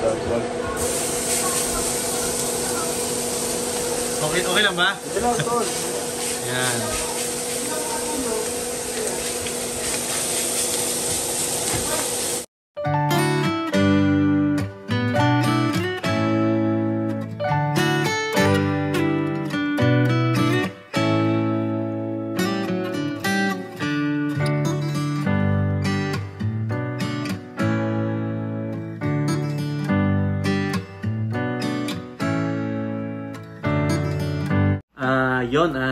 Okay, okay lang ba? Okay lang, tol. Yan.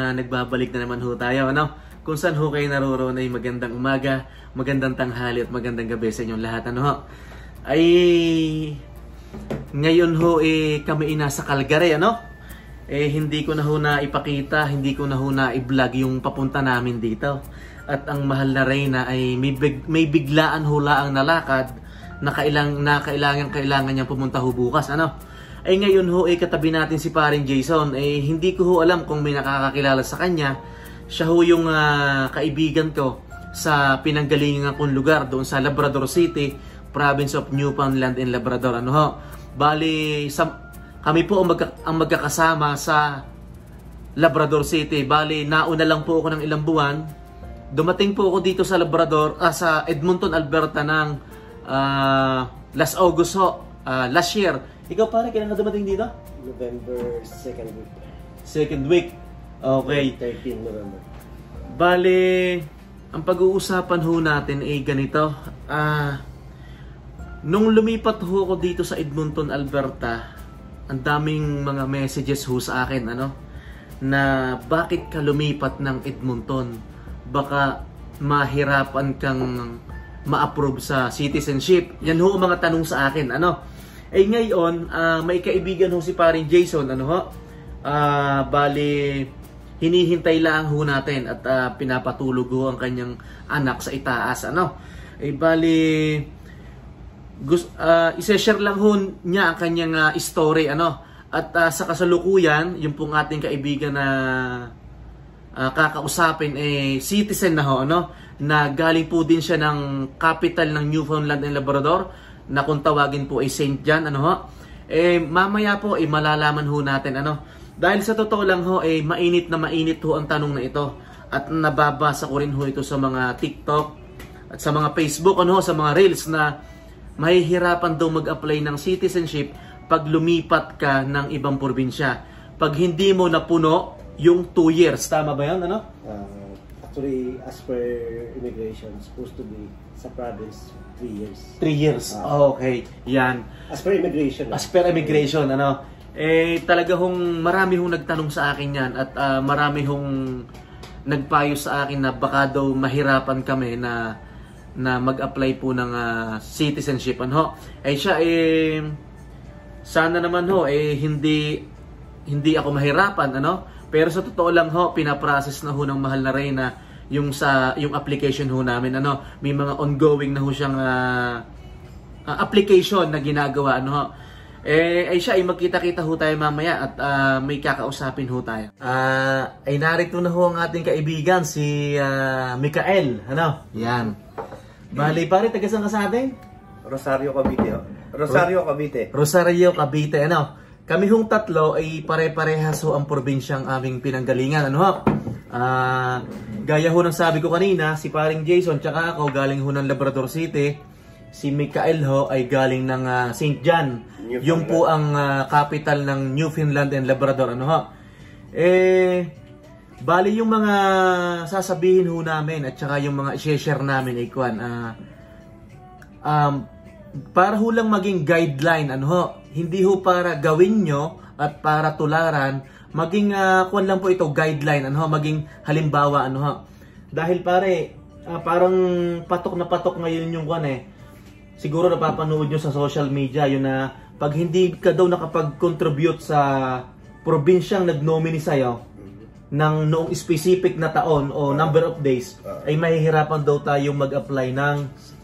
Nagbabalik na naman ho tayo, ano? Kung saan ho kayo naroroon ay magandang umaga, magandang tanghali at magandang gabi sa inyong lahat, ano ho? Ay ngayon ho kami nasa Calgary, ano? Hindi ko na ho na ipakita, hindi ko na ho na i-vlog yung papunta namin dito. At ang mahal na Reyna ay may biglaan ho laang nalakad na kailangan niyang pumunta ho bukas, ano? Ay ngayon ho katabi natin si paring Jason. Hindi ko ho alam kung may nakakakilala sa kanya. Siya ho yung kaibigan ko sa pinanggalingan kong lugar doon sa Labrador City, province of Newfoundland and Labrador, ano ho. Bali kami po ang magkakasama sa Labrador City. Bali nauna lang po ako ng ilang buwan. Dumating po ako dito sa Labrador, sa Edmonton, Alberta ng last August ho, last year. Ikaw pare, kailan ka dumating dito? November 2nd week. Second week. Okay. 13 November. Bale, ang pag-uusapan ho natin ay ganito. Nung lumipat ho ako dito sa Edmonton, Alberta, ang daming mga messages ho sa akin, ano? Na bakit ka lumipat ng Edmonton? Baka mahirapan kang ma-approve sa citizenship. Yan ho mga tanong sa akin, ano? Ngayon, may kaibigan ho si paring Jason, ano ho? Bali, hinihintay lang ho natin at pinapatulog ho ang kanyang anak sa itaas, ano? Bali, isa-share lang ho niya ang kanyang story, ano? At sa kasalukuyan, yung pong ating kaibigan na kakausapin, citizen na ho, ano? Na galing po din siya ng capital ng Newfoundland and Labrador, na kung tawagin po ay St. John, ano ho. Mamaya po malalaman ho natin, ano. Dahil sa totoo lang ho, mainit na mainit ho ang tanong na ito. At nababasa ko rin ho ito sa mga TikTok at sa mga Facebook, ano ho, sa mga Reels na mahihirapan daw mag-apply ng citizenship pag lumipat ka ng ibang probinsya. Pag hindi mo napuno yung 2 years, tama ba yan, ano? Actually, as per immigration, supposed to be sa province 3 years. 3 years. Okay. Yan. As per immigration. As per immigration, ano. Talaga hong marami hong nagtanong sa akin yan at marami hong nagpayo sa akin na baka daw mahirapan kami na mag-apply po ng citizenship, ano. Siya sana naman ho hindi ako mahirapan, ano. Pero sa totoo lang ho, pinaprocess na ho ng mahal na Reyna yung application ho namin, ano. May mga ongoing na ho siyang application na ginagawa, ano ho. Siya magkita-kita ho tayo mamaya at may kakausapin ho tayo. Narito na ho ang ating kaibigan si Mikael, ano. Yan. Bali pare, taga saan ka sa atin? Rosario, Cavite. Rosario, Cavite. Rosario, Cavite, ano. Kami hong tatlo ay pare-parehas ho ang probinsyang aming pinanggalingan, ano ho. Gaya ho ng sabi ko kanina, si paring Jason tsaka ako galing ho ng Labrador City. Si Mikael ho ay galing ng St. John. Yung po ang capital ng Newfoundland and Labrador, ano ho. Bali yung mga sasabihin ho namin at tsaka yung mga i-share namin ay kuwan, para ho lang maging guideline, ano ho. Hindi ho para gawin nyo at para tularan, maging kuwan lang po ito, guideline, ano ho, maging halimbawa, ano ho. Dahil pare, parang patok na patok ngayon yung kuwan siguro napapanood nyo sa social media, yun na pag hindi ka daw nakapag-contribute sa probinsyang nag-nominee sa'yo ng noong specific na taon o number of days, ay mahihirapan daw tayong mag-apply ng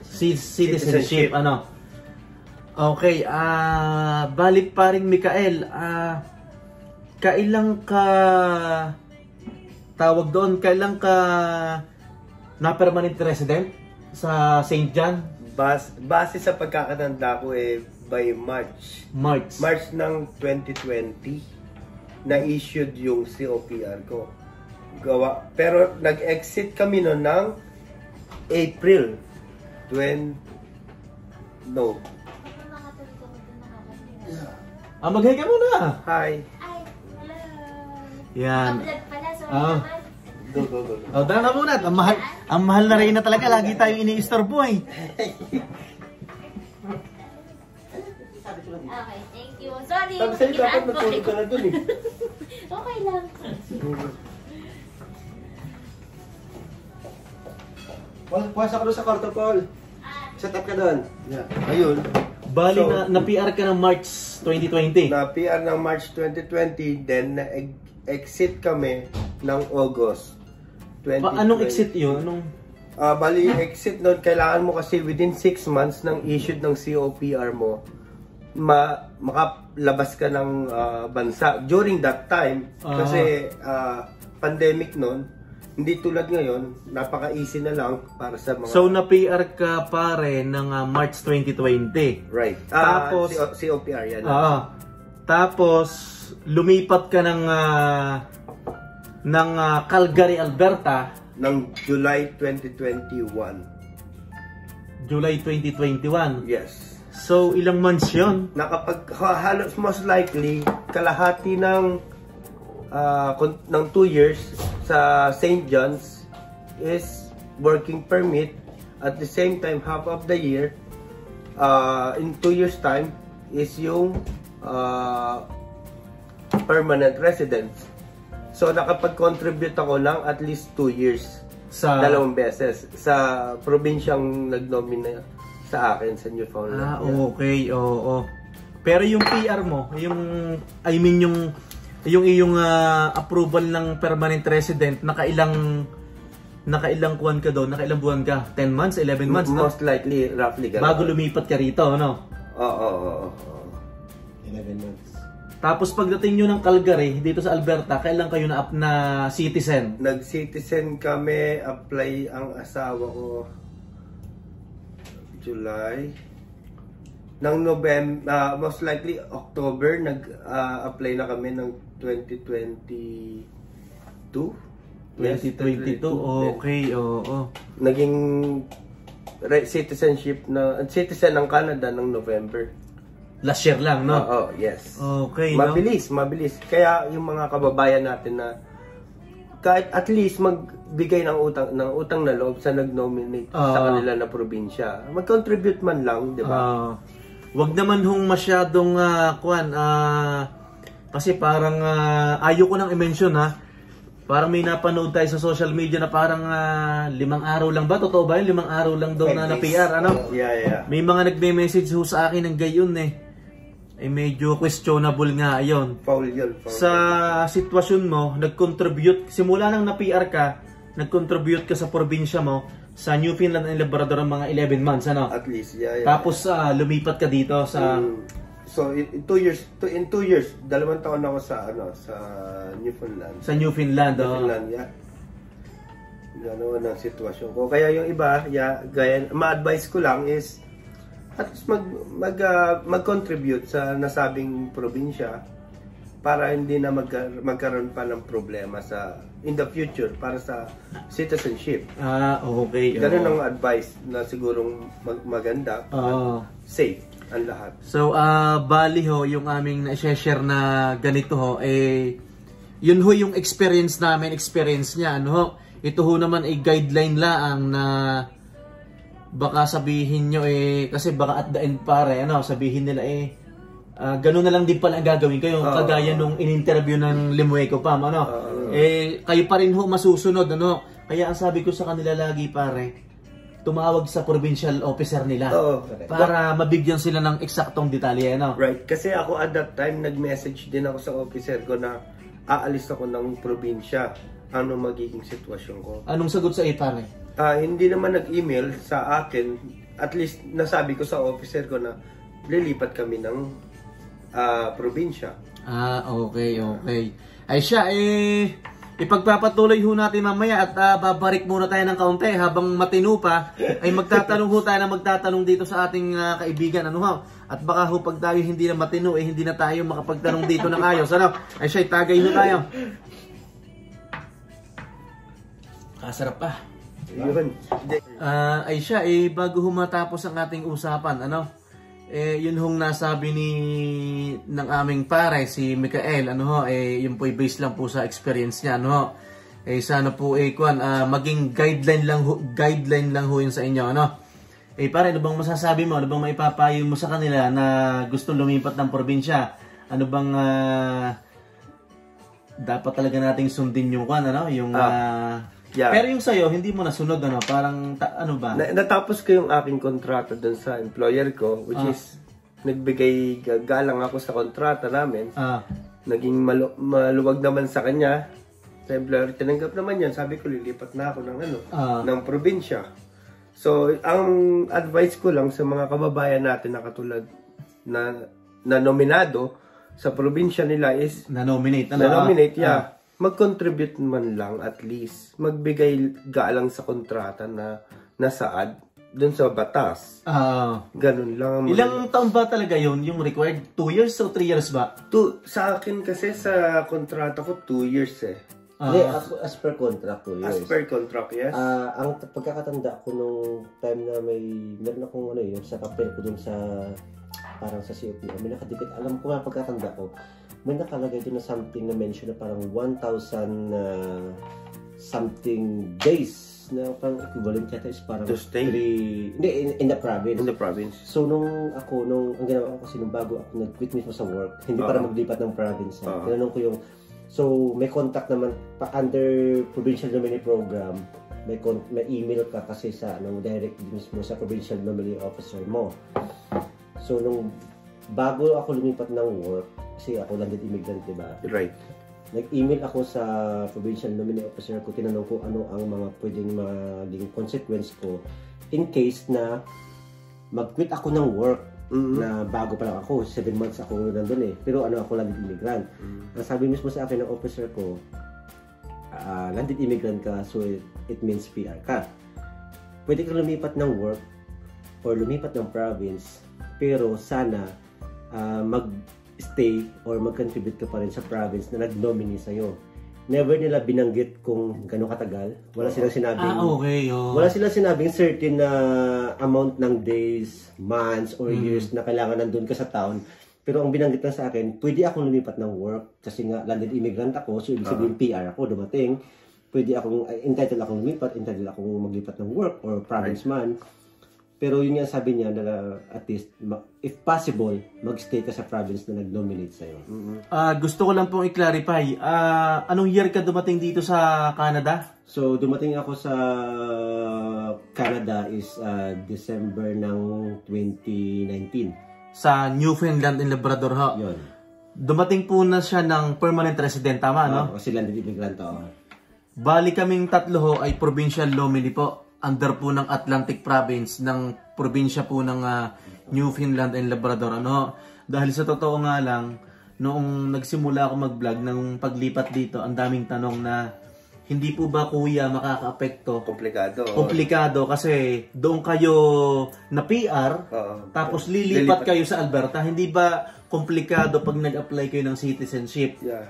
citizenship, ano. Okay, balik pa rin Mikael, kailang ka tawag doon, kailang ka na permanent resident sa St. John? Base sa pagkakatanda ko by March. March. March ng 2020 na-issued yung COPR ko. Pero nag-exit kami noon ng April 20... No. Mag-hi ka muna. Hi. Ay, hello. Yan. Vlog pala, sorry Ah. naman. Go. Tara muna. Ang mahal na rin na talaga. Lagi tayong ini-istorbo eh. Okay, thank you. Sorry. Sabi sa'yo, dapat in-advocate. matulog ka na dun eh. Okay lang. Puwasa ka doon sa kwarto, Paul. Set up ka doon. Yeah. Ayun. Bali So, na PR ka ng March 2020. Na PR ng March 2020, then na-exit kami ng August 2020. Anong exit yun? Bali, yung exit nun, kailangan mo kasi within 6 months ng issued ng COPR mo, makalabas ka ng bansa. During that time, kasi pandemic nun, hindi tulad ngayon, napaka-easy na lang para sa mga... So, na-PR ka pare ng March 2020. Right. Tapos, COPR yan. Tapos, lumipat ka ng Calgary, Alberta. Ng July 2021. July 2021. Yes. So, ilang months yun? Halos most likely, kalahati ng 2 years sa St. John's is working permit. At the same time, half of the year, in 2 years time, is yung permanent residence. So, nakapag-contribute ako ng at least 2 years. Sa 2 beses. Sa probinsyang nag-nominate sa akin sa Newfoundland. Okay. Oo. Pero yung PR mo, yung iyong approval ng permanent resident, nakailang kuwan ka doon? Nakailang buwan ka? 10 months? 11 months? Most likely, roughly. Bago lumipat ka rito, ano? Oo. 11 months. Tapos pagdating nyo ng Calgary, dito sa Alberta, kailan kayo na citizen? Nag-citizen kami, apply ang asawa ko July. Nang November, most likely October, nag-apply na kami ng 2022. 2022, okay, oo. Naging citizen ng Canada ng November. Last year lang, no? Oo, yes. Okay, mabilis. Kaya yung mga kababayan natin na kahit at least magbigay ng utang na loob sa nag-nominate sa kanila na probinsya, mag-contribute man lang, di ba? Wag naman hong masyadong kasi parang ayaw ko nang i-mention ha. Parang may napanood tayo sa social media na parang 5 araw lang ba? Totoo ba yun? 5 araw lang daw na PR, ano? Yeah. May mga nagme-message ho sa akin ng gayon eh. Medyo questionable nga yun. Foul yun. Sa sitwasyon mo, nag-contribute, simula nang na-PR ka, nag-contribute ka sa probinsya mo, sa Newfoundland and Labrador ng mga 11 months, ano? At least, yeah. Tapos lumipat ka dito sa... So in 2 years, 2 years, 2 taon ako sa Newfoundland. Sa Newfoundland, yeah. Gano'n ang sitwasyon ko. Kaya yung iba, gaya, ma-advise ko lang is at least mag-contribute sa nasabing probinsya para hindi na magkaroon pa ng problema in the future para sa citizenship. Okay. Ganun ang advice na sigurong maganda. Safe ang lahat. So, bali ho, yung aming na-share na ganito ho, yun ho yung experience niya, ano ho. Ito ho naman ay guideline lang na baka sabihin nyo kasi baka at the end pare, sabihin nila ganun na lang din pala ang gagawin kayo, kagaya nung in-interview ng Limueco pa, kayo pa rin ho masusunod, ano. Kaya ang sabi ko sa kanila lagi pare, tumawag sa provincial officer nila para mabigyan sila ng eksaktong detalye, no? Right, kasi ako at that time nag-message din ako sa officer ko na aalis ako ng probinsya. Ano magiging sitwasyon ko? Anong sagot sa pare? Hindi naman nag-email sa akin. At least nasabi ko sa officer ko na lilipat kami ng probinsya. Okay. Ay siya, ipagpapatuloy ho natin mamaya at babarik muna tayo ng kaunti habang matino pa ay magtatanong ho tayo na magtatanong dito sa ating kaibigan. Ano ho? At baka ho pag tayo hindi na matino, hindi na tayo makapagtanong dito ng ayos. Ano? Ay siya, tagay ho tayo. Kasarap pa. Yun. Ay siya, bago humatapos ang ating usapan, ano? Yun hong nasabi ng aming pare, si Mikael, ano ho, yun po based lang po sa experience niya, ano ho. Sana po maging guideline lang ho yun sa inyo, ano. Pare, ano bang masasabi mo? Ano bang maipapayo mo sa kanila na gustong lumipat ng probinsya? Ano bang dapat talaga nating sundin yung ano, yung yeah. Pero yung sa'yo, hindi mo nasunod, ano? Parang, ano ba? Natapos ko yung aking kontrata dun sa employer ko, which is, nagbigay galang ako sa kontrata namin. Naging maluwag naman sa kanya. Sa employer, tinanggap naman yan. Sabi ko, lilipat na ako ng ng probinsya. So, ang advice ko lang sa mga kababayan natin na katulad na nominado sa probinsya nila is, Na-nominate, yeah. Mag-contribute man lang at least. Magbigay galang sa kontrata na nasaad dun sa batas. Ganun lang. Ilang taon ba talaga yun? Yung required? 2 years o 3 years ba? Sa akin kasi sa kontrata ko 2 years Hindi, as per contract 2 years. As per contract, yes. Ang pagkakatanda ko nung time na meron akong yung sa papel ko dun sa parang sa COP, may nakadikit. Alam ko nga pagkakatanda ko, may nakalagay doon na something na mention na parang 1,000 something days na parang equivalent yata is parang to stay? Hindi, in the province. In the province. So ang ginawa ko kasi nung bago ako nag-quit mismo sa work, hindi para maglipat ng province. Tinanong ko yung, so may contact naman pa under provincial nominee program, may email ka kasi sa direct mismo sa provincial nominee officer mo. So nung bago ako lumipat ng work, kasi ako landed immigrant, diba? Right. Nag-email ako sa provincial nominee officer ko, tinanong ko ano ang mga pwedeng maging consequence ko in case na mag-quit ako ng work na bago pa lang ako, 7 months ako nandun pero ako landed immigrant. Sabi mismo sa akin ng officer ko, landed immigrant ka, so it means PR ka. Pwede ka lumipat ng work or lumipat ng province, pero sana mag-stay or mag-contribute ka pa rin sa province na nag-nominee sa'yo. Never nila binanggit kung gano'ng katagal. Wala silang sinabing wala silang sinabing certain na amount ng days, months, or years na kailangan nandun ka sa town. Pero ang binanggit lang sa akin, pwede akong lumipat ng work kasi nga landed immigrant ako, so ibig sabihin PR ako, dumating. Pwede akong, entitled akong lumipat, entitled akong maglipat ng work or province man. Pero yun nga sabi niya na at least, if possible, mag-stay ka sa province na nag-nominate sa'yo. Gusto ko lang pong i-clarify. Anong year ka dumating dito sa Canada? So, dumating ako sa Canada is December ng 2019. Sa Newfoundland and Labrador, ho? Yun. Dumating po na siya ng permanent resident, tama, no? Kasi landed immigrant ako. Bali kaming tatlo ho ay provincial nominee po. Under po ng Atlantic Province, ng probinsya po ng Newfoundland and Labrador. Dahil sa totoo nga lang, noong nagsimula ako mag-vlog ng paglipat dito, ang daming tanong na hindi po ba kuya makaka-apekto? Komplikado kasi doon kayo na PR, tapos lilipat kayo sa Alberta. Hindi ba komplikado pag nag-apply kayo ng citizenship? Yeah.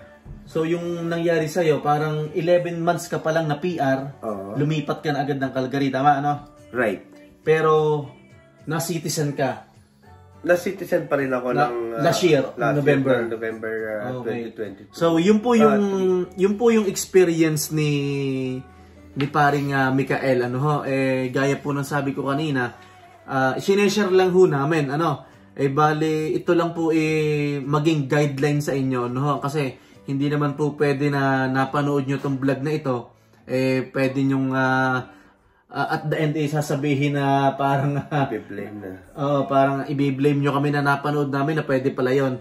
So yung nangyari sa'yo, parang 11 months ka pa lang na PR, lumipat ka na agad ng Calgary, tama, ano? Right. Pero, na-citizen ka. Na-citizen pa rin ako ng last year, November. November Okay. 2022. So, yun po yung experience ni paring Mikael, gaya po ng sabi ko kanina, sineshare lang ho namin, bale, ito lang po maging guideline sa inyo, kasi hindi naman po pwede na napanood nyo tong vlog na ito, pwede nyong at the end sasabihin na parang i-blame na. Parang i-blame nyo kami na napanood namin na pwede pala yon.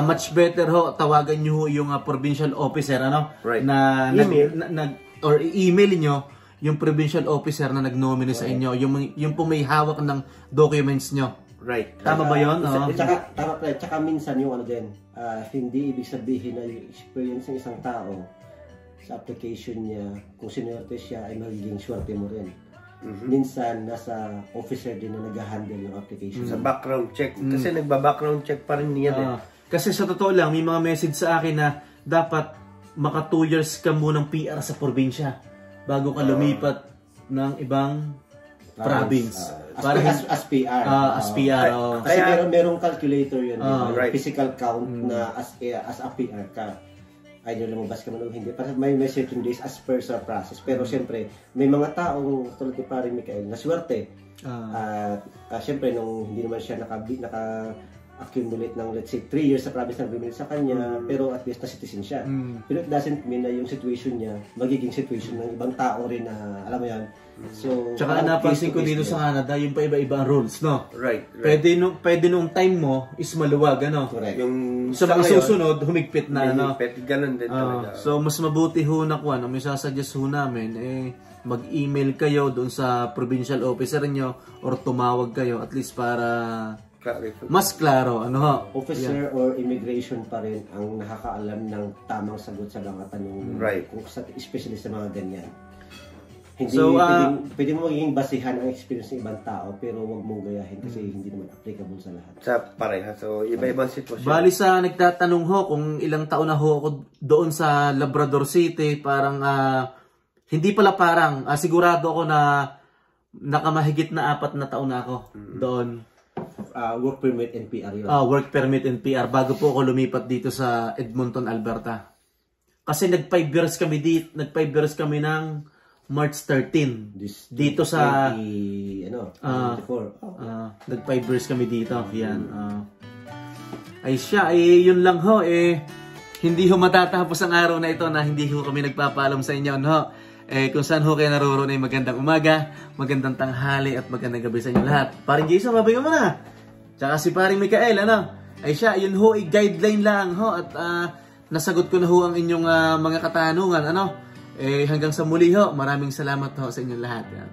Much better ho, tawagan nyo ho yung provincial officer, Right. na email. or i-email nyo yung provincial officer na nag-nominate sa inyo, yung po may hawak ng documents nyo. Right. Tama ba yun? Tsaka minsan yung hindi ibig sabihin na yung experience ng isang tao sa application niya, kung sinwerte siya ay magiging swerte mo rin. minsan nasa officer din na nag-handle yung application. Sa background check. Kasi nagba-background check pa rin niya eh. Kasi sa totoo lang, may mga message sa akin na dapat maka 2 years ka munang PR sa probinsya bago ka lumipat ng ibang province. As PR. As PR. Kasi merong calculator yun. Right. Physical count na as a PR ka. Either lumabas ka man o hindi. May certain days as per sa process. Pero siyempre, may mga taong tulad ni Paring Michael na swerte. Siyempre, nung hindi naman siya naka-accumulate ng let's say 3 years sa province na bumili sa kanya, pero at least na citizen siya. Pero it doesn't mean na yung situation niya, magiging situation ng ibang tao rin na, alam mo yan. So, tsaka napansin ko dito sa Canada, yung pa iba-iba ang rules, no? Right. Pwede nung time mo is maluwag, ano? Correct. Yung sa mga susunod, humigpit na, ano? Humigpit, ganun din talaga. So, mas mabuti ho na kung ano, may sasuggest ho namin, mag-email kayo doon sa provincial officer nyo or tumawag kayo at least para mas klaro, ano ho? Officer or immigration pa rin ang nakakaalam ng tamang sagot sa mga tanong. Right. Especially sa mga ganyan. Hindi, so, pwede mo magiging basihan ang experience ng ibang tao pero wag mong gayahin kasi hindi naman applicable sa lahat. Sa pareha. So, iba-ibang sitwasyon. Bali sa nagtatanong ho kung ilang taon na ho ako doon sa Labrador City, parang hindi pala parang sigurado ako na nakamahigit na 4 na taon na ako doon. Work permit and PR yun. Work permit and PR bago po ako lumipat dito sa Edmonton, Alberta. Kasi nag 5 years kami ng March 13 dito sa 24. Nag 5 years kami dito. Yan. Ay siya, yun lang ho. Hindi ho matatapos ang araw na ito na hindi ho kami nagpapaalam sa inyo. No? Kung saan ho kayo naroroon ay magandang umaga, magandang tanghali at magandang gabi sa inyo lahat. Paring Jason, babay mo na. Tsaka si Paring Michael, ano? Ay siya, yun ho, guideline lang ho. At nasagot ko na ho ang inyong mga katanungan, ano? Hanggang sa muli ho, maraming salamat ho sa inyong lahat. Yan.